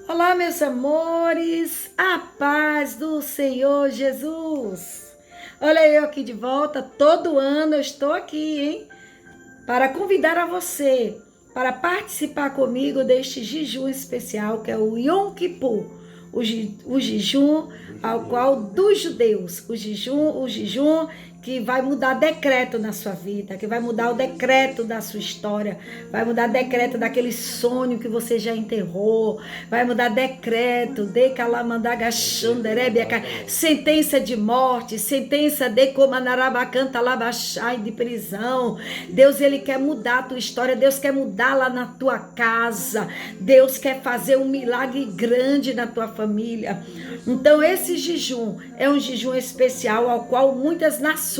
Olá, meus amores, a paz do Senhor Jesus. Olha eu aqui de volta, todo ano eu estou aqui, hein? Para convidar a você para participar comigo deste jejum especial que é o Yom Kippur, o jejum ao qual dos judeus, o jejum que vai mudar decreto na sua vida, que vai mudar o decreto da sua história, vai mudar decreto daquele sonho que você já enterrou, vai mudar decreto de calamandagashanderebiaca, sentença de morte, sentença de comanarabacanta labachai de prisão. Deus, ele quer mudar a tua história, Deus quer mudar lá na tua casa, Deus quer fazer um milagre grande na tua família. Então esse jejum é um jejum especial ao qual muitas nações,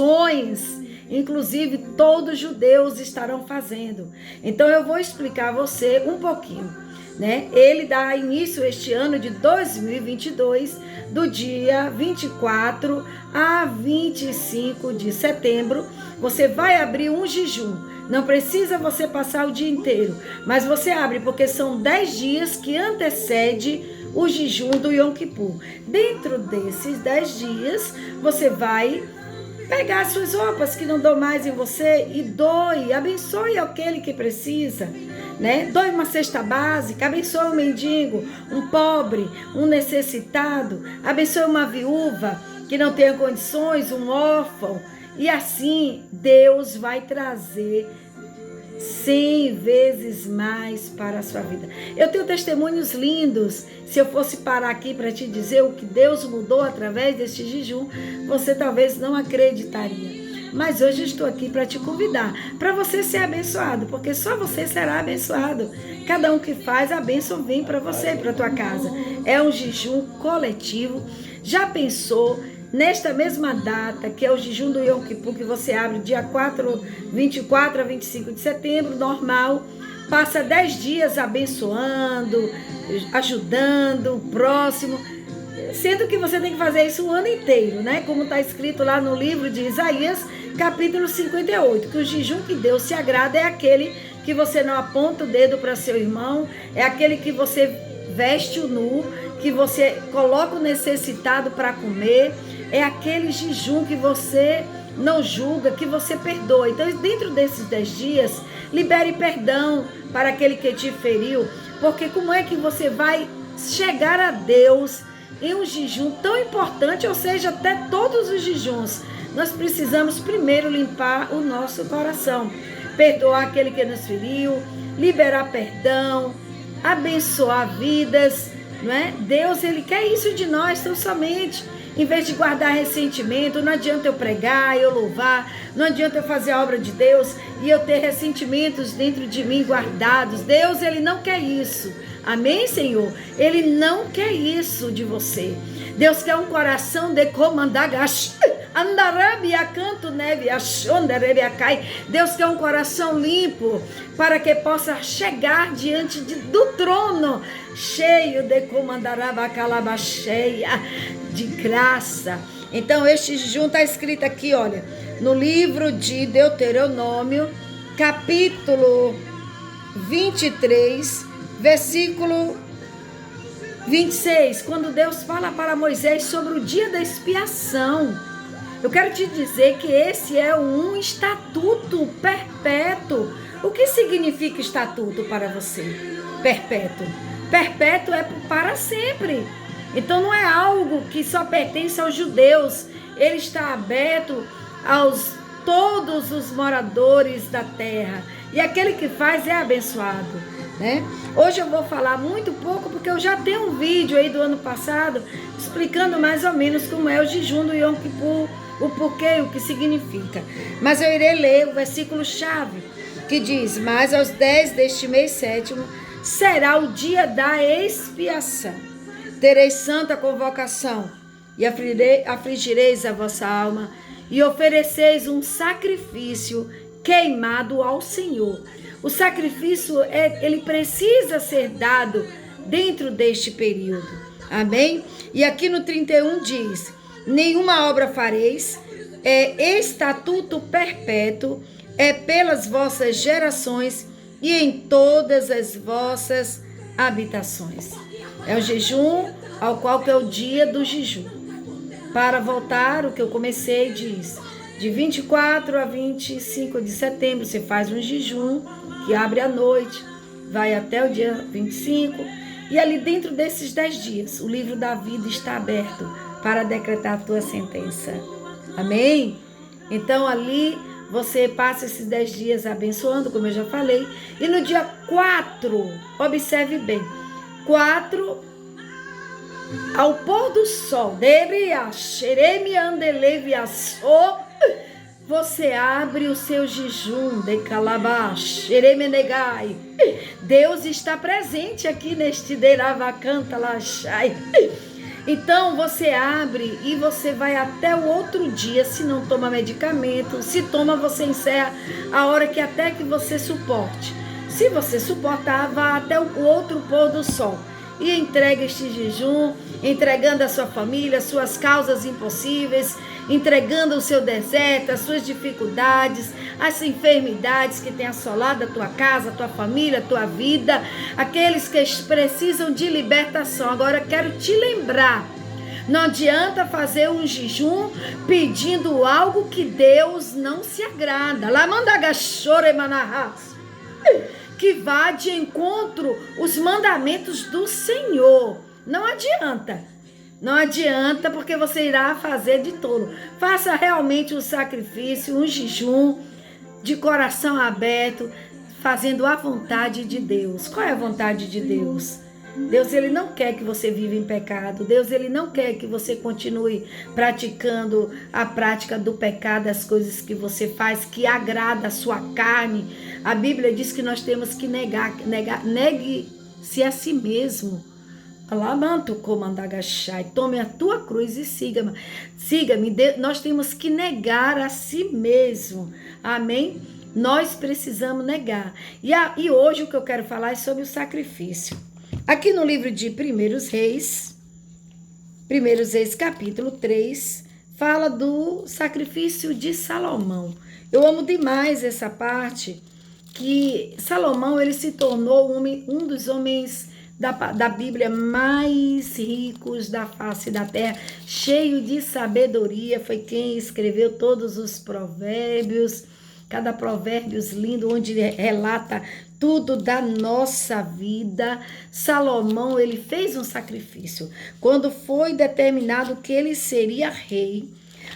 inclusive todos os judeus, estarão fazendo. Então eu vou explicar a você um pouquinho, né? Ele dá início este ano de 2022, do dia 24 a 25 de setembro. Você vai abrir um jejum. Não precisa você passar o dia inteiro, mas você abre porque são 10 dias que antecede o jejum do Yom Kippur. Dentro desses 10 dias, você vai pegar as suas roupas que não dão mais em você e doe, abençoe aquele que precisa, né? Doe uma cesta básica, abençoe um mendigo, um pobre, um necessitado, abençoe uma viúva que não tenha condições, um órfão, e assim Deus vai trazer 100 vezes mais para a sua vida. Eu tenho testemunhos lindos. Se eu fosse parar aqui para te dizer o que Deus mudou através deste jejum, você talvez não acreditaria. Mas hoje eu estou aqui para te convidar, para você ser abençoado, porque só você será abençoado. Cada um que faz, a bênção vem para você, para a tua casa. É um jejum coletivo. Já pensou? Nesta mesma data, que é o jejum do Yom Kippur, que você abre dia 24 a 25 de setembro, normal, passa 10 dias abençoando, ajudando o próximo, sendo que você tem que fazer isso o ano inteiro, né? Como está escrito lá no livro de Isaías, capítulo 58, que o jejum que Deus se agrada é aquele que você não aponta o dedo para seu irmão, é aquele que você veste o nu, que você coloca o necessitado para comer, é aquele jejum que você não julga, que você perdoa. Então, dentro desses 10 dias, libere perdão para aquele que te feriu, porque como é que você vai chegar a Deus em um jejum tão importante, ou seja, até todos os jejuns, nós precisamos primeiro limpar o nosso coração, perdoar aquele que nos feriu, liberar perdão, abençoar vidas, não é? Deus, ele quer isso de nós, tão somente. Em vez de guardar ressentimento, não adianta eu pregar, eu louvar, não adianta eu fazer a obra de Deus e eu ter ressentimentos dentro de mim guardados. Deus, ele não quer isso. Amém, Senhor? Ele não quer isso de você. Deus quer um coração de comandagash. Deus quer um coração limpo para que possa chegar diante do trono cheio de comandarabacheia de graça. Então este jejum está escrito aqui, olha, no livro de Deuteronômio, capítulo 23, versículo 26, quando Deus fala para Moisés sobre o dia da expiação. Eu quero te dizer que esse é um estatuto perpétuo. O que significa estatuto para você? Perpétuo. Perpétuo é para sempre. Então não é algo que só pertence aos judeus. Ele está aberto aos todos os moradores da terra. E aquele que faz é abençoado, né? Hoje eu vou falar muito pouco, porque eu já tenho um vídeo aí do ano passado explicando mais ou menos como é o jejum do Yom Kippur, o porquê, o que significa. Mas eu irei ler o versículo-chave, que diz: mas aos 10 deste mês sétimo será o dia da expiação. Tereis santa convocação e afligireis a vossa alma e ofereceis um sacrifício queimado ao Senhor. O sacrifício, ele precisa ser dado dentro deste período. Amém? E aqui no 31 diz: nenhuma obra fareis, é estatuto perpétuo, é pelas vossas gerações e em todas as vossas habitações. É o jejum ao qual que é o dia do jejum. Para voltar, o que eu comecei diz, de 24 a 25 de setembro, você faz um jejum que abre à noite, vai até o dia 25, e ali dentro desses 10 dias, o livro da vida está aberto para decretar a tua sentença. Amém? Então ali você passa esses 10 dias abençoando, como eu já falei, e no dia 4, observe bem, 4 ao pôr do sol, você abre o seu jejum de calabash, Deus está presente aqui neste Deravacanta Lachai. Então você abre e você vai até o outro dia, se não toma medicamento, se toma, você encerra a hora que até que você suporte. Se você suportar, vá até o outro pôr do sol e entrega este jejum, entregando a sua família, suas causas impossíveis, entregando o seu deserto, as suas dificuldades, as enfermidades que têm assolado a tua casa, a tua família, a tua vida, aqueles que precisam de libertação. Agora quero te lembrar, não adianta fazer um jejum pedindo algo que Deus não se agrada. Lá manda gachore manahas, que vá de encontro os mandamentos do Senhor. Não adianta. Não adianta, porque você irá fazer de tolo. Faça realmente um sacrifício, um jejum de coração aberto, fazendo a vontade de Deus. Qual é a vontade de Deus? Deus, ele não quer que você viva em pecado. Deus, ele não quer que você continue praticando a prática do pecado, as coisas que você faz, que agrada a sua carne. A Bíblia diz que nós temos que negue-se a si mesmo. Tome a tua cruz e siga-me. Siga-me. Nós temos que negar a si mesmo. Amém? Nós precisamos negar. E hoje o que eu quero falar é sobre o sacrifício. Aqui no livro de 1 Reis capítulo 3, fala do sacrifício de Salomão. Eu amo demais essa parte, que Salomão, ele se tornou um dos homens da Bíblia mais ricos da face da terra, cheio de sabedoria, foi quem escreveu todos os provérbios, cada provérbio lindo, onde relata tudo da nossa vida. Salomão, ele fez um sacrifício. Quando foi determinado que ele seria rei,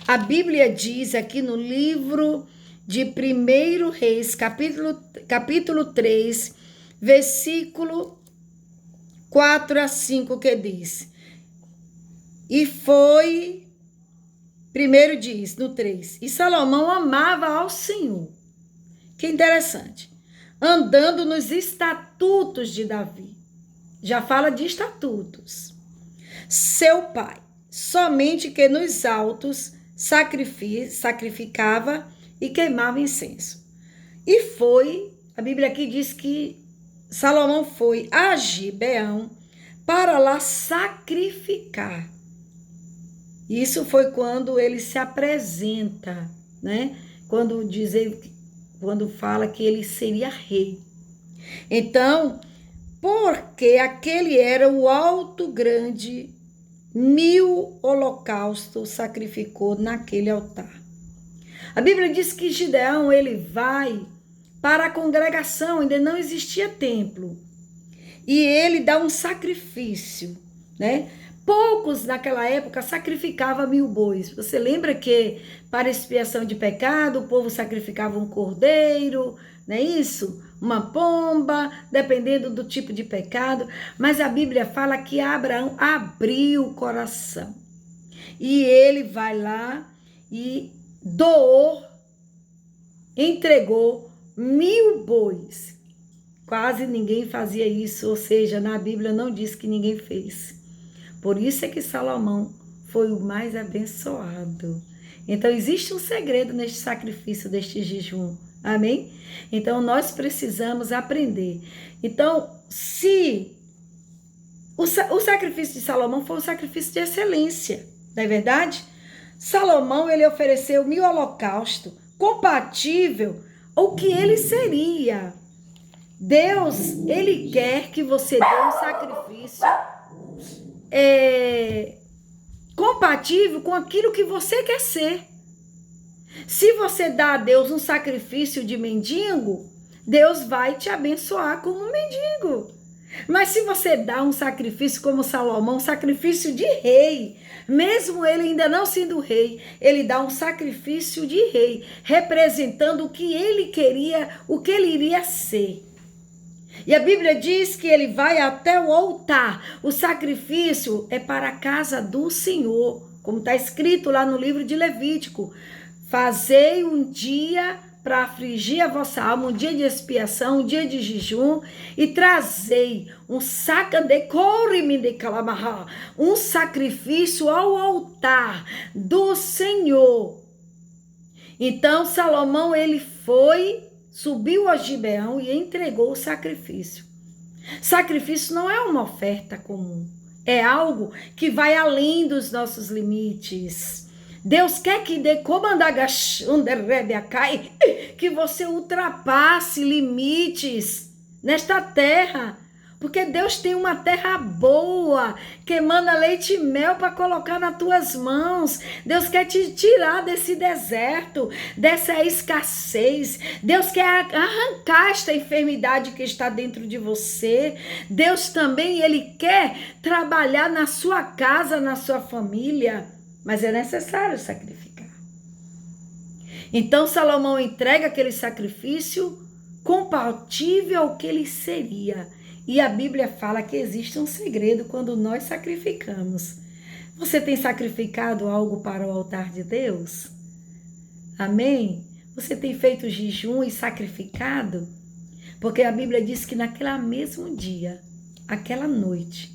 a Bíblia diz aqui no livro de 1 Reis, capítulo 3, versículo 4 a 5, que diz: e foi, primeiro diz, no 3, e Salomão amava ao Senhor. Que interessante. Andando nos estatutos de Davi. Já fala de estatutos. Seu pai, somente que nos altos sacrificava e queimava incenso. E foi, a Bíblia aqui diz que Salomão foi a Gibeão para lá sacrificar. Isso foi quando ele se apresenta, né? Quando fala que ele seria rei. Então, porque aquele era o alto grande, 1000 holocaustos sacrificou naquele altar. A Bíblia diz que Gideão, ele vai para a congregação, ainda não existia templo. E ele dá um sacrifício, né? Poucos naquela época sacrificavam 1000 bois. Você lembra que para expiação de pecado, o povo sacrificava um cordeiro, não é isso? Uma pomba, dependendo do tipo de pecado. Mas a Bíblia fala que Abraão abriu o coração. E ele vai lá e doou, entregou 1000 bois. Quase ninguém fazia isso, ou seja, na Bíblia não diz que ninguém fez. Por isso é que Salomão foi o mais abençoado. Então, existe um segredo neste sacrifício, deste jejum. Amém? Então, nós precisamos aprender. Então, se o sacrifício de Salomão foi um sacrifício de excelência, não é verdade? Salomão, ele ofereceu 1000 holocaustos, compatível ao que ele seria. Deus, Ele quer que você dê um sacrifício compatível com aquilo que você quer ser. Se você dá a Deus um sacrifício de mendigo, Deus vai te abençoar como um mendigo. Mas se você dá um sacrifício como Salomão, um sacrifício de rei, mesmo ele ainda não sendo rei, ele dá um sacrifício de rei, representando o que ele queria, o que ele iria ser. E a Bíblia diz que ele vai até o altar. O sacrifício é para a casa do Senhor, como está escrito lá no livro de Levítico. Fazei um dia para afligir a vossa alma, um dia de expiação, um dia de jejum, e trazei um sacrifício ao altar do Senhor. Então Salomão, ele subiu a Gibeão e entregou o sacrifício. Sacrifício não é uma oferta comum, é algo que vai além dos nossos limites. Deus quer que que você ultrapasse limites nesta terra, porque Deus tem uma terra boa, que emana leite e mel para colocar nas tuas mãos. Deus quer te tirar desse deserto, dessa escassez. Deus quer arrancar esta enfermidade que está dentro de você. Deus também, Ele quer trabalhar na sua casa, na sua família. Mas é necessário sacrificar. Então Salomão entrega aquele sacrifício compatível ao que ele seria. E a Bíblia fala que existe um segredo quando nós sacrificamos. Você tem sacrificado algo para o altar de Deus? Amém? Você tem feito jejum e sacrificado? Porque a Bíblia diz que naquele mesmo dia, aquela noite,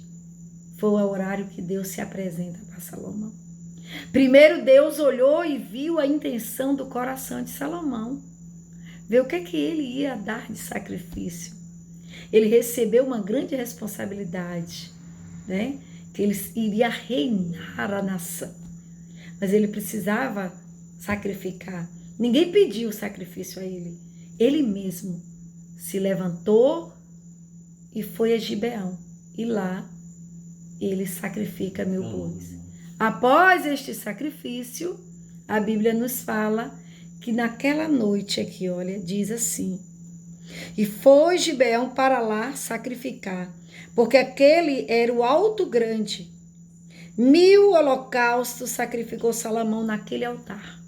foi o horário que Deus se apresenta para Salomão. Primeiro Deus olhou e viu a intenção do coração de Salomão. Vê o que ele ia dar de sacrifício. Ele recebeu uma grande responsabilidade, né? Que ele iria reinar a nação. Mas ele precisava sacrificar. Ninguém pediu sacrifício a ele. Ele mesmo se levantou e foi a Gibeão. E lá ele sacrifica 1000 bois. Após este sacrifício, a Bíblia nos fala que naquela noite aqui, olha, diz assim: e foi Gibeão para lá sacrificar, porque aquele era o alto grande. 1000 holocaustos sacrificou Salomão naquele altar.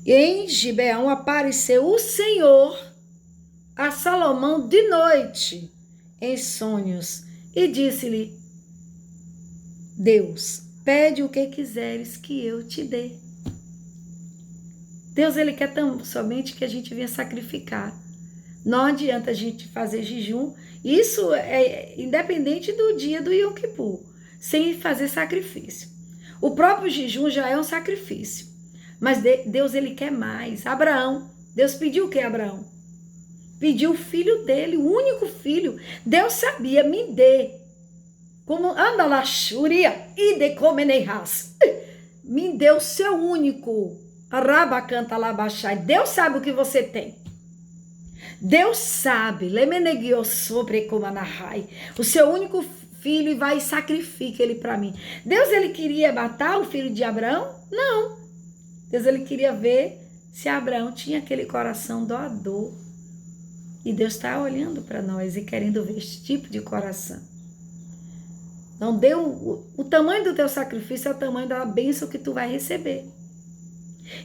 E em Gibeão apareceu o Senhor a Salomão de noite, em sonhos, e disse-lhe: Deus, pede o que quiseres que eu te dê. Deus, ele quer tão somente que a gente venha sacrificar. Não adianta a gente fazer jejum. Isso é independente do dia do Yom Kippur, sem fazer sacrifício. O próprio jejum já é um sacrifício. Mas Deus, ele quer mais. Abraão, Deus pediu o que, Abraão? Pediu o filho dele, o único filho. Deus sabia, me dê. Como anda lá, Shuria, e de comeneiras. Me deu o seu único. Araba canta lá baixai. Deus sabe o que você tem. Deus sabe. Lemenegio sobre comanahai. O seu único filho, e vai e sacrifica ele para mim. Deus, ele queria matar o filho de Abraão? Não. Deus, ele queria ver se Abraão tinha aquele coração doador. E Deus está olhando para nós e querendo ver esse tipo de coração. Não deu o tamanho do teu sacrifício é o tamanho da bênção que tu vai receber.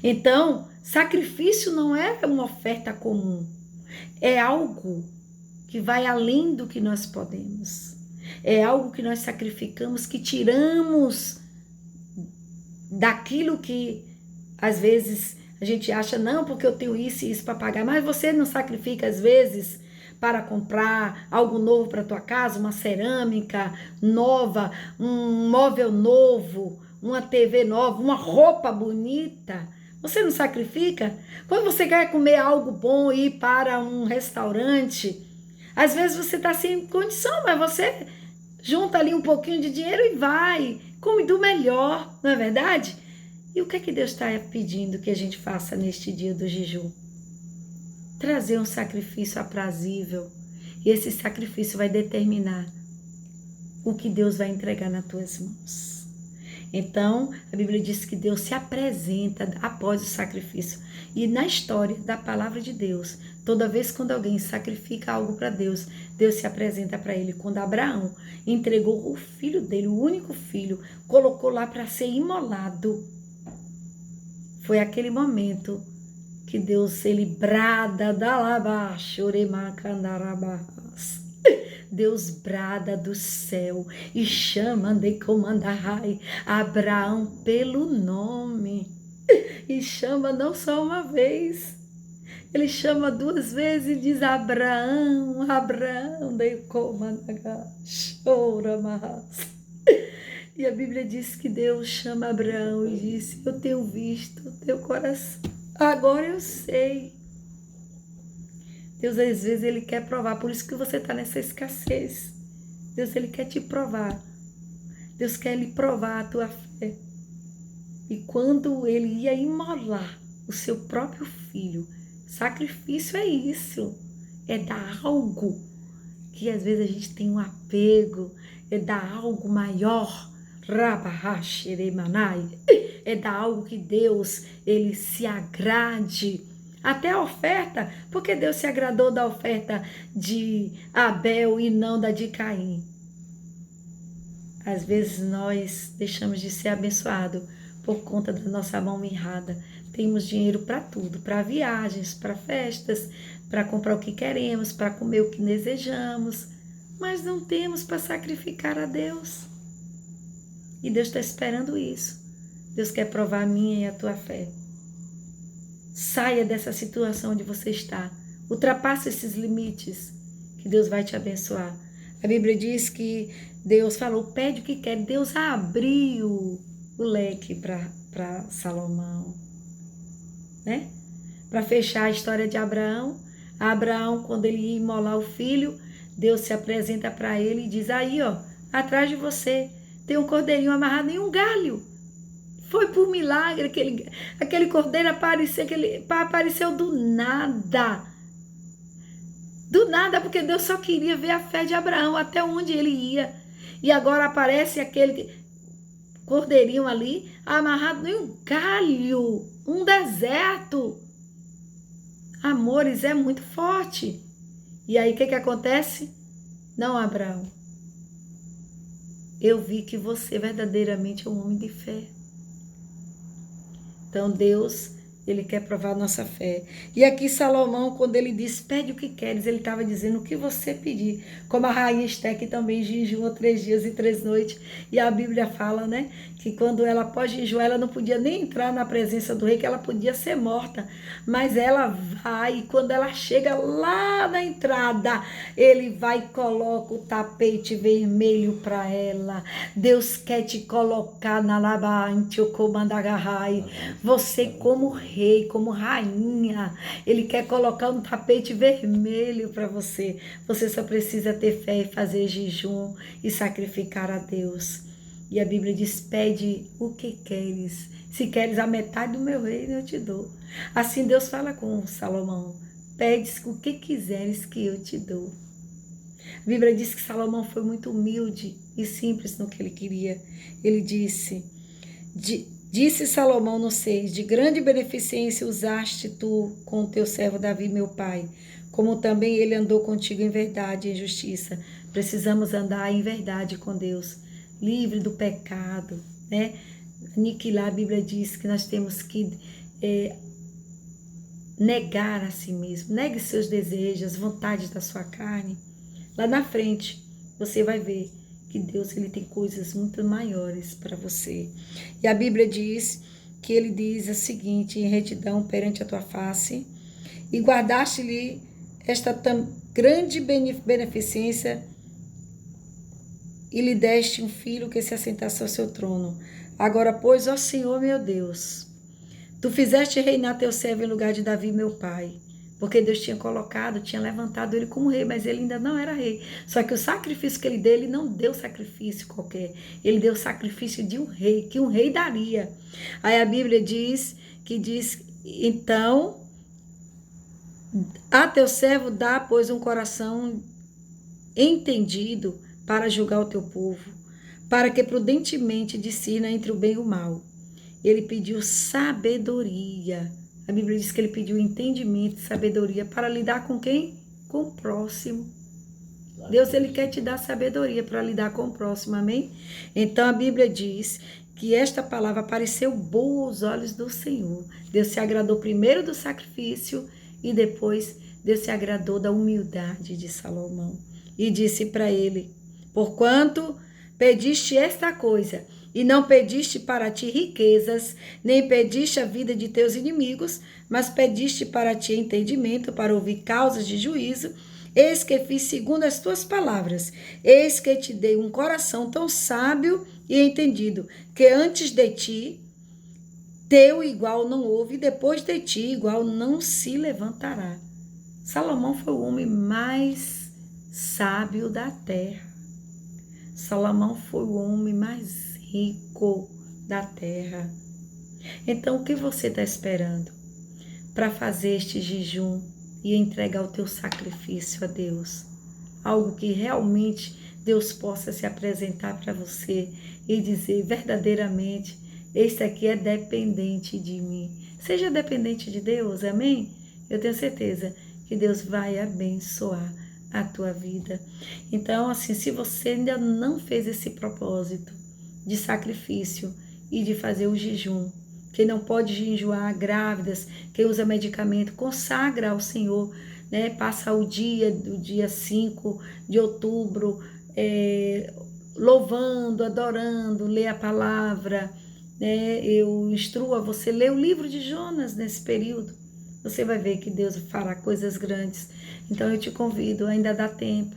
Então, sacrifício não é uma oferta comum. É algo que vai além do que nós podemos. É algo que nós sacrificamos, que tiramos daquilo que às vezes a gente acha, não, porque eu tenho isso e isso para pagar. Mas você não sacrifica às vezes para comprar algo novo para tua casa, uma cerâmica nova, um móvel novo, uma TV nova, uma roupa bonita. Você não sacrifica? Quando você quer comer algo bom e ir para um restaurante, às vezes você está sem condição, mas você junta ali um pouquinho de dinheiro e vai, come do melhor, não é verdade? E o que é que Deus está pedindo que a gente faça neste dia do jejum? Trazer um sacrifício aprazível, E esse sacrifício vai determinar o que Deus vai entregar nas tuas mãos. Então, a Bíblia diz que Deus se apresenta após o sacrifício. E na história da palavra de Deus, toda vez quando alguém sacrifica algo para Deus, Deus se apresenta para ele. Quando Abraão entregou o filho dele, o único filho, colocou lá para ser imolado, foi aquele momento que Deus, ele brada da labaixo, Deus brada do céu e chama de comandai Abraão pelo nome. E chama não só uma vez, ele chama 2 vezes e diz: Abraão, Abraão, de comandai, chora mais. E a Bíblia diz que Deus chama Abraão e disse: eu tenho visto o teu coração, agora eu sei. Deus, às vezes, ele quer provar, por isso que você está nessa escassez. Deus, ele quer te provar. Deus quer lhe provar a tua fé. E quando ele ia imolar o seu próprio filho, sacrifício é isso, é dar algo que às vezes a gente tem um apego, é dar algo maior, é dar algo que Deus, ele se agrade. Até a oferta, porque Deus se agradou da oferta de Abel e não da de Caim. Às vezes nós deixamos de ser abençoados por conta da nossa mão mirrada. Temos dinheiro para tudo, para viagens, para festas, para comprar o que queremos, para comer o que desejamos, mas não temos para sacrificar a Deus. E Deus está esperando isso. Deus quer provar a minha e a tua fé. Saia dessa situação onde você está. Ultrapasse esses limites que Deus vai te abençoar. A Bíblia diz que Deus falou, pede o que quer. Deus abriu o leque para Salomão, né? Para fechar a história de Abraão. Abraão, quando ele ia imolar o filho, Deus se apresenta para ele e diz, aí ó, atrás de você tem um cordeirinho amarrado em um galho. Foi por milagre, aquele cordeiro apareceu do nada. Do nada, porque Deus só queria ver a fé de Abraão, até onde ele ia. E agora aparece aquele cordeirinho ali, amarrado em um galho, um deserto. Amores, é muito forte. E aí, o que acontece? Não, Abraão. Eu vi que você verdadeiramente é um homem de fé. Então, Deus, ele quer provar a nossa fé. E aqui Salomão, quando ele diz, pede o que queres, ele estava dizendo o que você pedir. Como a rainha Esther, que também jejuou 3 dias e 3 noites. E a Bíblia fala, né, que quando ela após jejuar, ela não podia nem entrar na presença do rei, que ela podia ser morta. Mas ela vai, e quando ela chega lá na entrada, ele vai e coloca o tapete vermelho para ela. Deus quer te colocar na labante, o comandagarrai. Você como rei, como rainha, ele quer colocar um tapete vermelho para você. Você só precisa ter fé e fazer jejum e sacrificar a Deus. E a Bíblia diz, pede o que queres. Se queres a metade do meu reino, eu te dou. Assim Deus fala com Salomão, pedes o que quiseres que eu te dou. A Bíblia diz que Salomão foi muito humilde e simples no que ele queria. Ele disse Salomão no 6, de grande beneficência usaste tu com o teu servo Davi, meu pai, como também ele andou contigo em verdade e em justiça. Precisamos andar em verdade com Deus, livre do pecado, né? Aniquilar, a Bíblia diz que nós temos que negar a si mesmo. Negue seus desejos, as vontades da sua carne. Lá na frente, você vai ver que Deus, ele tem coisas muito maiores para você. E a Bíblia diz que ele diz o seguinte, em retidão perante a tua face, e guardaste-lhe esta tão grande beneficência, e lhe deste um filho que se assentasse ao seu trono. Agora, pois, ó Senhor meu Deus, tu fizeste reinar teu servo em lugar de Davi, meu pai, porque Deus tinha levantado ele como rei, mas ele ainda não era rei. Só que o sacrifício que ele deu, ele não deu sacrifício qualquer. Ele deu sacrifício de um rei, que um rei daria. Aí a Bíblia diz, então, a teu servo dá, pois, um coração entendido para julgar o teu povo, para que prudentemente discirna entre o bem e o mal. Ele pediu sabedoria. A Bíblia diz que ele pediu entendimento e sabedoria para lidar com quem? Com o próximo. Deus, ele quer te dar sabedoria para lidar com o próximo, amém? Então a Bíblia diz que esta palavra apareceu boa aos olhos do Senhor. Deus se agradou primeiro do sacrifício e depois Deus se agradou da humildade de Salomão. E disse para ele: porquanto pediste esta coisa, e não pediste para ti riquezas, nem pediste a vida de teus inimigos, mas pediste para ti entendimento, para ouvir causas de juízo, eis que fiz segundo as tuas palavras, eis que te dei um coração tão sábio e entendido, que antes de ti, teu igual não houve, e depois de ti, igual não se levantará. Salomão foi o homem mais sábio da terra. Salomão foi o homem mais rico da terra. Então, o que você está esperando para fazer este jejum e entregar o teu sacrifício a Deus? Algo que realmente Deus possa se apresentar para você e dizer verdadeiramente: este aqui é dependente de mim. Seja dependente de Deus, amém? Eu tenho certeza que Deus vai abençoar a tua vida. Então, assim, se você ainda não fez esse propósito de sacrifício e de fazer o jejum, quem não pode jejuar, grávidas, quem usa medicamento, consagra ao Senhor, né? Passa o dia 5 de outubro, louvando, adorando, lê a palavra, né? Eu instruo a você ler o livro de Jonas nesse período. Você vai ver que Deus fará coisas grandes. Então eu te convido, ainda dá tempo.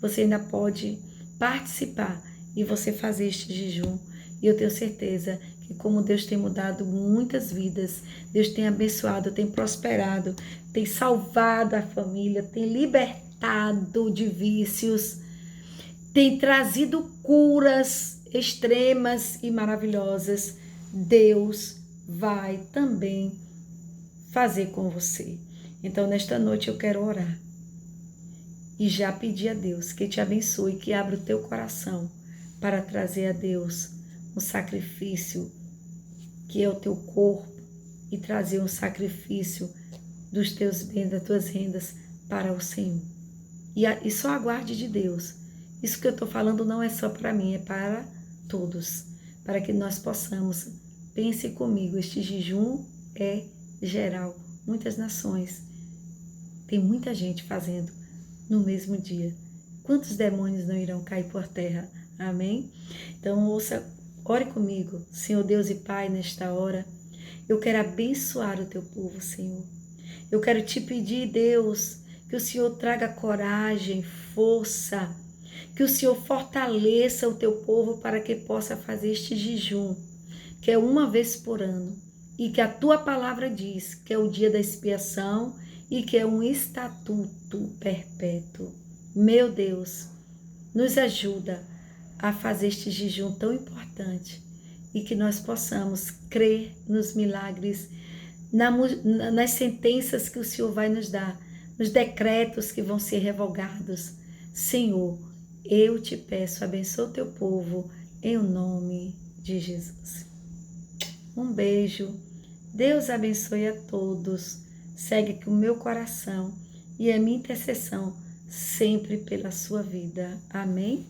Você ainda pode participar e você fazer este jejum. E eu tenho certeza que como Deus tem mudado muitas vidas, Deus tem abençoado, tem prosperado, tem salvado a família, tem libertado de vícios, tem trazido curas extremas e maravilhosas. Deus vai também fazer com você. Então, nesta noite eu quero orar e já pedir a Deus que te abençoe, que abra o teu coração para trazer a Deus um sacrifício que é o teu corpo e trazer um sacrifício dos teus bens, das tuas rendas para o Senhor. E só aguarde de Deus. Isso que eu estou falando não é só para mim, é para todos, para que nós possamos. Pense comigo, este jejum é geral. Muitas nações, tem muita gente fazendo no mesmo dia. Quantos demônios não irão cair por terra? Amém? Então, ore comigo. Senhor Deus e Pai, nesta hora, eu quero abençoar o teu povo, Senhor. Eu quero te pedir, Deus, que o Senhor traga coragem, força, que o Senhor fortaleça o teu povo para que possa fazer este jejum, que é uma vez por ano. E que a tua palavra diz que é o dia da expiação e que é um estatuto perpétuo. Meu Deus, nos ajuda a fazer este jejum tão importante e que nós possamos crer nos milagres, nas sentenças que o Senhor vai nos dar, nos decretos que vão ser revogados. Senhor, eu te peço, abençoa o teu povo em nome de Jesus. Um beijo. Deus abençoe a todos. Segue aqui o meu coração e a minha intercessão sempre pela sua vida. Amém?